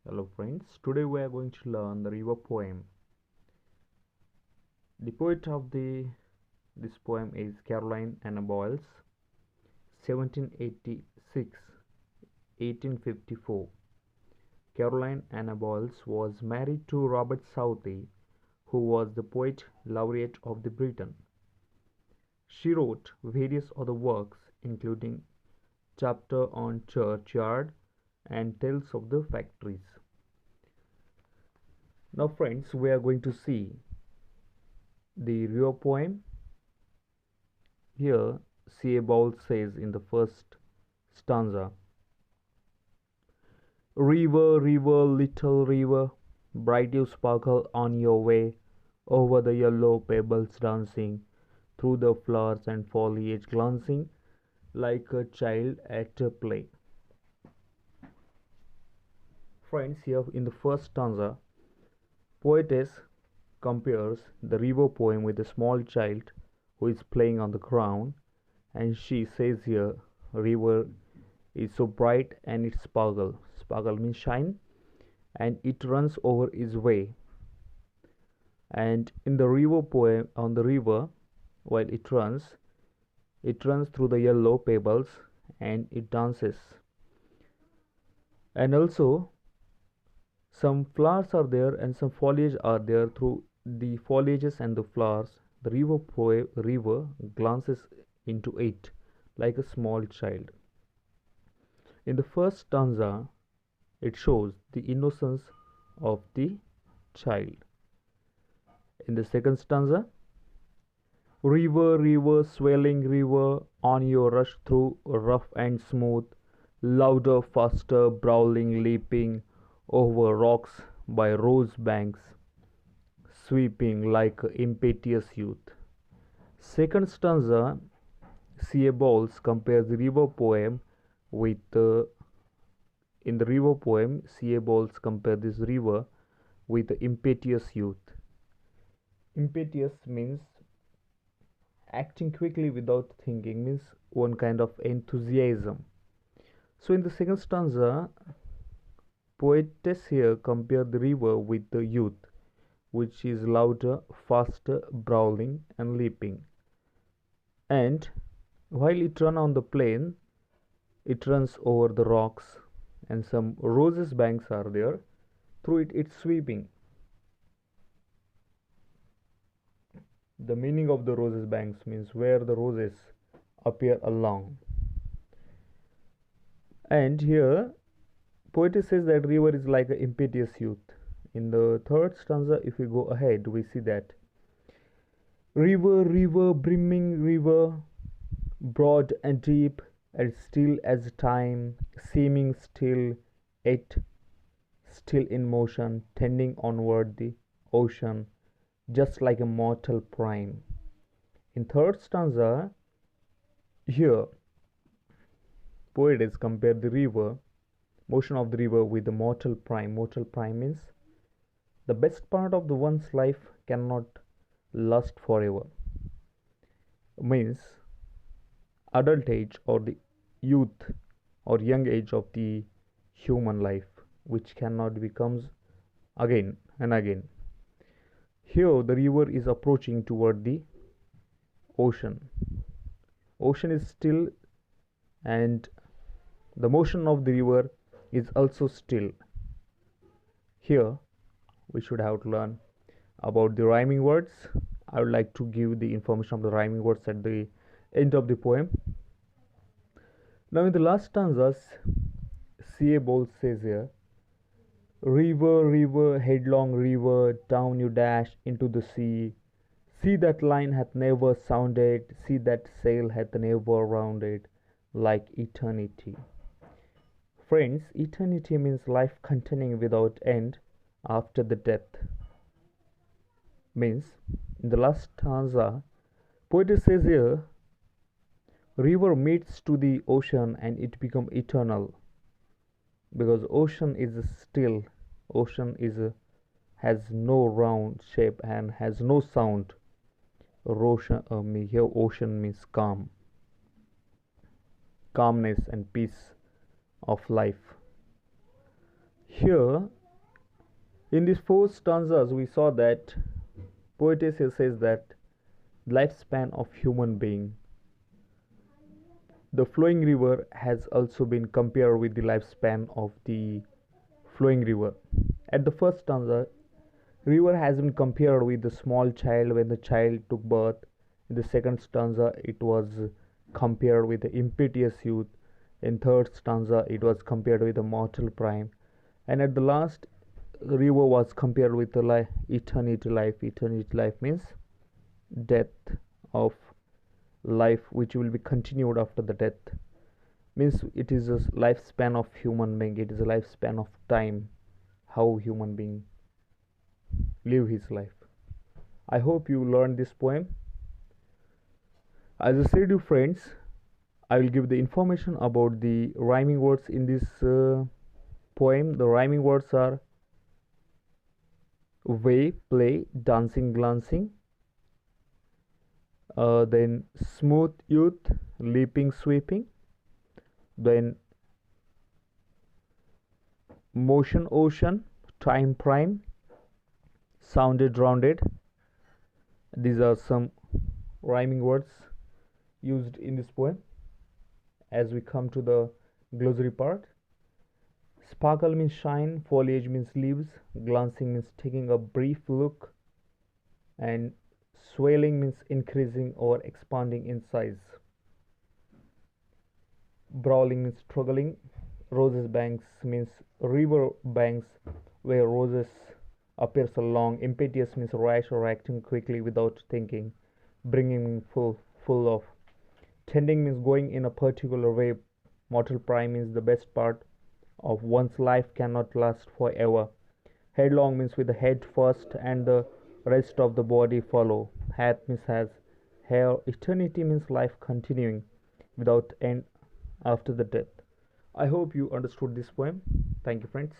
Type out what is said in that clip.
Hello friends, today we are going to learn the river poem. The poet of this poem is Caroline Anna Boyles, 1786-1854. Caroline Anna Boyles was married to Robert Southey, who was the poet laureate of the Britain. She wrote various other works, including Chapter on Churchyard and Tales of the Factories. Now friends, we are going to see the river poem. Here C.A. Bowles says in the first stanza, "River, river, little river, bright you sparkle on your way, over the yellow pebbles dancing, through the flowers and foliage glancing, like a child at a play." Friends, here in the first stanza, poetess compares the river poem with a small child who is playing on the ground, and she says here, river is so bright and it sparkle. Sparkle means shine, and it runs over its way. And in the river poem, on the river, while it runs through the yellow pebbles and it dances. And also some flowers are there and some foliage are there. Through the foliages and the flowers, the river glances into it like a small child. In the first stanza, it shows the innocence of the child. In the second stanza, river, river, swelling river, on your rush through rough and smooth, louder, faster, brawling, leaping over rocks by rose banks, sweeping like impetuous youth. Second stanza, C.A. Bowles compares the river poem with in the river poem, C.A. Bowles compares this river with the impetuous youth. Impetuous means acting quickly without thinking, means one kind of enthusiasm. So in the second stanza, poetess here compared the river with the youth, which is louder, faster, brawling and leaping. And while it runs on the plain, it runs over the rocks, and some roses banks are there. Through it, it's sweeping. The meaning of the roses banks means where the roses appear along. And here, poetess says that river is like an impetuous youth. In the third stanza, if we go ahead, we see that river, river, brimming river, broad and deep, and still as time, seeming still, yet still in motion, tending onward the ocean, just like a mortal prime. In third stanza, here, poetess compared the river, motion of the river with the mortal prime. Mortal prime means the best part of the one's life cannot last forever. Means adult age or the youth or young age of the human life, which cannot becomes again and again. Here the river is approaching toward the ocean. Ocean is still, and the motion of the river is also still. Here we should have to learn about the rhyming words. I would like to give the information of the rhyming words at the end of the poem. Now in the last stanzas, C.A. Bowles says here, river, river, headlong river, down you dash into the sea. See that line hath never sounded, see that sail hath never rounded, like eternity. Friends, eternity means life continuing without end after the death. Means, in the last stanza, poet says here, river meets to the ocean and it become eternal, because ocean is still, ocean has no round shape and has no sound. Here ocean means calm, calmness and peace of life. Here In these four stanzas, we saw that poetess says that lifespan of human being. The flowing river has also been compared with the lifespan of the flowing river. At the first stanza, river has been compared with the small child when the child took birth. In the second stanza, it was compared with the impetuous youth. In third stanza, it was compared with the mortal prime. And at the last, river was compared with the eternity life. Eternity life means death of life which will be continued after the death, means it is a lifespan of human being, it is a lifespan of time, how human being live his life. I hope you learned this poem. As I said, you friends, I will give the information about the rhyming words in this poem. The rhyming words are way, play, dancing, glancing, then smooth youth, leaping, sweeping, then motion, ocean, time, prime, sounded, rounded. These are some rhyming words used in this poem. As we come to the glossary part, sparkle means shine, foliage means leaves, glancing means taking a brief look, and swelling means increasing or expanding in size. Brawling means struggling. Roses banks means river banks where roses appears along. Impetuous means rash or acting quickly without thinking. Bringing full of. Tending means going in a particular way. Mortal prime means the best part of one's life cannot last forever. Headlong means with the head first and the rest of the body follow. Hath means has. Hair. Eternity means life continuing without end after the death. I hope you understood this poem. Thank you, friends.